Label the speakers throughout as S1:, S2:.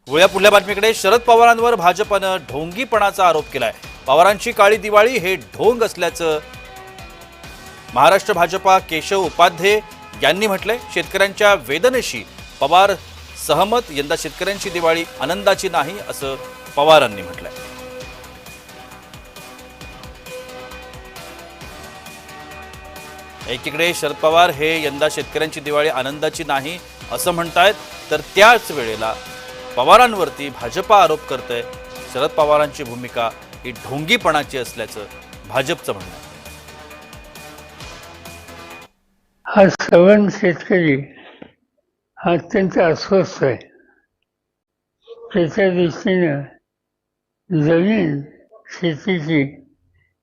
S1: वळूया पुढल्या बातमीकडे. शरद पवारांवर भाजपनं ढोंगीपणाचा आरोप केलाय. पवारांची काळी दिवाळी हे ढोंग असल्याचं महाराष्ट्र भाजपा केशव उपाध्ये यांनी म्हटलंय. शेतकऱ्यांच्या वेदनेशी पवार सहमत. यंदा शेतकऱ्यांची दिवाळी आनंदाची नाही असं पवारांनी म्हटलंय. एकीकडे शरद पवार हे यंदा शेतकऱ्यांची दिवाळी आनंदाची नाही असं म्हणतायत, तर त्याच वेळेला पवारांवरती भाजपा आरोप करतंय. शरद पवारांची भूमिका ही ढोंगीपणाची असल्याचं भाजपचं म्हणणं आहे.
S2: हा सवन शेतकरी हा अत्यंत अस्वस्थ आहे. त्याच्या दृष्टीनं जमीन शेतीची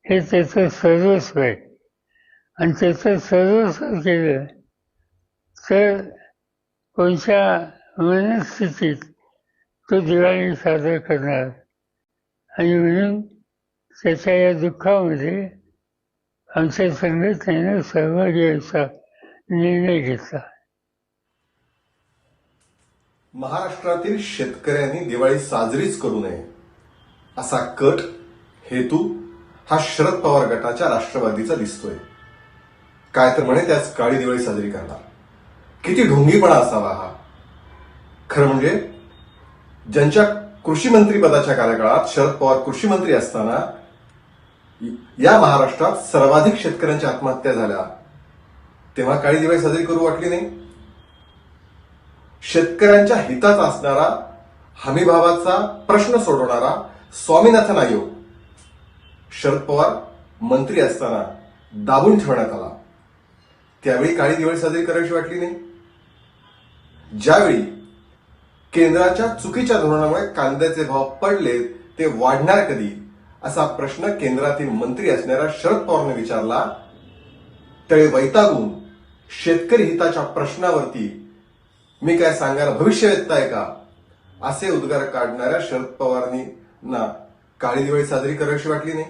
S2: हे त्याचं सर्वस्व आहे आणि त्याचं सर्वस्व केलं तर कोणत्या मनस्थितीत तो दिवाळी साजरा करणार आणि म्हणून त्याच्या या दुःखामध्ये आमच्या संघटनेनं सहभागी व्हायचा निर्णय घेतला.
S3: महाराष्ट्रातील शेतकऱ्यांनी दिवाळी साजरीच करू नये असा कट हेतू हा शरद पवार गटाच्या राष्ट्रवादीचा दिसतोय. काय तर म्हणे त्याच काळी दिवाळी साजरी करणार. किती ढोंगीपणा असावा हा. खरं म्हणजे ज्यांच्या कृषी मंत्री पदाच्या कार्यकाळात शरद पवार कृषी मंत्री असताना या महाराष्ट्रात सर्वाधिक शेतकऱ्यांच्या आत्महत्या झाल्या, तेव्हा काळी दिवाळी साजरी करू वाटली नाही. शेतकऱ्यांच्या हिताचा असणारा हमीभावाचा प्रश्न सोडवणारा स्वामीनाथन आयोग शरद पवार मंत्री असताना दाबून ठेवण्यात आला. त्यावेळी काळी दिवाळी साजरी करायची वाटली नाही. ज्यावेळी केंद्राच्या चुकीच्या धोरणामुळे कांद्याचे भाव पडले ते वाढणार कधी असा प्रश्न केंद्रातील मंत्री असणाऱ्या शरद पवारांनी विचारला, त्यावेळी वैतागून शेतकरी हिताच्या प्रश्नावरती मी काय सांगायला भविष्य वेधताय का असे उद्गार काढणाऱ्या शरद पवारांनी काळी दिवाळी साजरी करायची वाटली नाही.